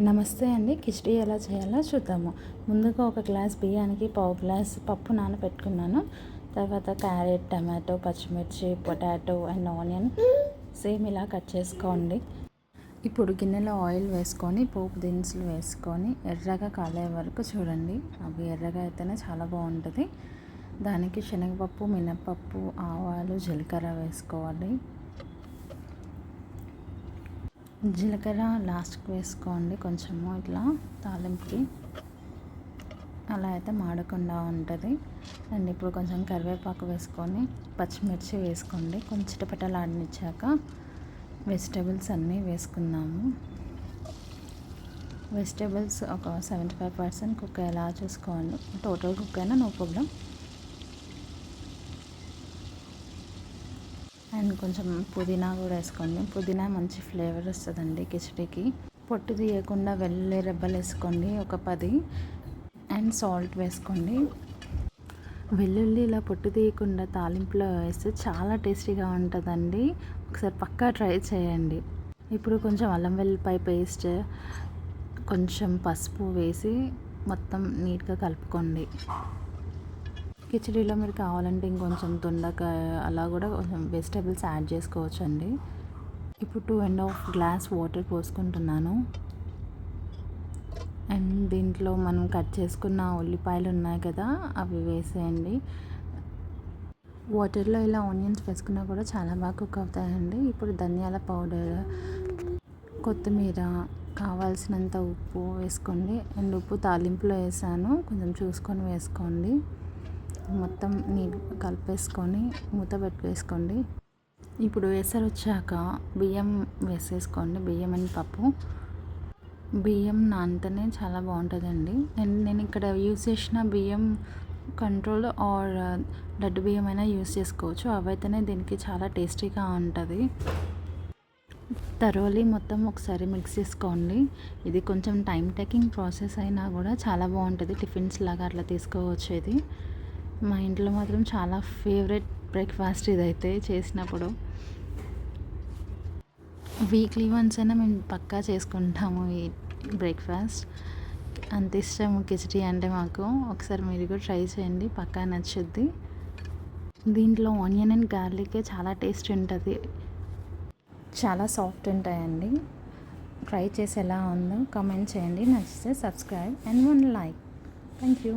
నమస్తే అండి. కిచిడి ఎలా చేయాలో చూద్దాము. ముందుగా ఒక గ్లాస్ బియ్యానికి పావు గ్లాస్ పప్పు నానబెట్టుకున్నాను. తర్వాత క్యారెట్, టమాటో, పచ్చిమిర్చి, పొటాటో అండ్ ఆనియన్ సేమ్ ఇలా కట్ చేసుకోండి. ఇప్పుడు గిన్నెలో ఆయిల్ వేసుకొని పోపు దినుసులు వేసుకొని ఎర్రగా కాలే వరకు చూడండి. అవి ఎర్రగా అయితేనే చాలా బాగుంటుంది. దానికి శనగపప్పు, మినప్పప్పు, ఆవాలు, జీలకర్ర వేసుకోవాలి. జీలకర్ర లాస్ట్కి వేసుకోండి, కొంచెము ఇట్లా తాలింపుకి, అలా అయితే మాడకుండా ఉంటుంది. అండ్ ఇప్పుడు కొంచెం కరివేపాకు వేసుకొని పచ్చిమిర్చి వేసుకోండి. కొంచెం చిటపటలాడనిచ్చాక వెజిటేబుల్స్ అన్నీ వేసుకుందాము. వెజిటేబుల్స్ ఒక 75% కుక్ అయ్యేలా చూసుకోవాలి. టోటల్ కుక్ అయినా నో ప్రాబ్లం. అండ్ కొంచెం పుదీనా కూడా వేసుకోండి. పుదీనా మంచి ఫ్లేవర్ వస్తుందండి కిచిడికి. పొట్టు తీయకుండా వెల్లుల్లి రెబ్బలు వేసుకోండి ఒక 10. అండ్ సాల్ట్ వేసుకోండి. వెల్లుల్లి ఇలా పొట్టు తీయకుండా తాలింపులో వేస్తే చాలా టేస్టీగా ఉంటుందండి. ఒకసారి పక్కా ట్రై చేయండి. ఇప్పుడు కొంచెం అల్లం వెల్లిపాయ పేస్ట్, కొంచెం పసుపు వేసి మొత్తం నీట్గా కలుపుకోండి. కిచిడీలో మీరు కావాలంటే ఇంకొంచెం దొండకాయ అలా కూడా కొంచెం వెజిటేబుల్స్ యాడ్ చేసుకోవచ్చు అండి. ఇప్పుడు 2.5 గ్లాస్ వాటర్ పోసుకుంటున్నాను. అండ్ దీంట్లో మనం కట్ చేసుకున్న ఉల్లిపాయలు ఉన్నాయి కదా, అవి వేసేయండి. వాటర్లో ఇలా ఆనియన్స్ వేసుకున్నా కూడా చాలా బాగా కుక్ అవుతాయండి. ఇప్పుడు ధనియాల పౌడర్, కొత్తిమీర, కావాల్సినంత ఉప్పు వేసుకోండి. అండ్ ఉప్పు తాలింపులో వేసాను, కొంచెం చూసుకొని వేసుకోండి. మొత్తం నీట్గా కలిపేసుకొని మూత పెట్టేసుకోండి. ఇప్పుడు ఎసరు వచ్చాక బియ్యం వేసేసుకోండి. బియ్యం అండ్ పప్పు. బియ్యం నానితేనే చాలా బాగుంటుందండి. అండ్ నేను ఇక్కడ యూస్ చేసిన బియ్యం కంట్రోల్ ఆర్ దడ్డు బియ్యం అయినా యూస్ చేసుకోవచ్చు. అవైతేనే దీనికి చాలా టేస్టీగా ఉంటుంది. తరోలి మొత్తం ఒకసారి మిక్స్ చేసుకోండి. ఇది కొంచెం టైం టేకింగ్ ప్రాసెస్ అయినా కూడా చాలా బాగుంటుంది. టిఫిన్స్ లాగా అట్లా తీసుకోవచ్చు. ఇది మా ఇంట్లో మాత్రం చాలా ఫేవరెట్ బ్రేక్ఫాస్ట్ ఇదైతే చేసినప్పుడు. వీక్లీ వన్స్ అయినా మేము పక్కా చేసుకుంటాము ఈ బ్రేక్ఫాస్ట్. అంత ఇష్టం కిచిడి అంటే మాకు. ఒకసారి మీరు కూడా ట్రై చేయండి, పక్కా నచ్చుద్ది. దీంట్లో ఆనియన్ అండ్ గార్లికే చాలా టేస్ట్ ఉంటుంది. చాలా సాఫ్ట్ ఉంటాయండి. ట్రై చేసి ఎలా ఉందో కామెంట్ చేయండి. నచ్చితే subscribe and 1 like. Thank you.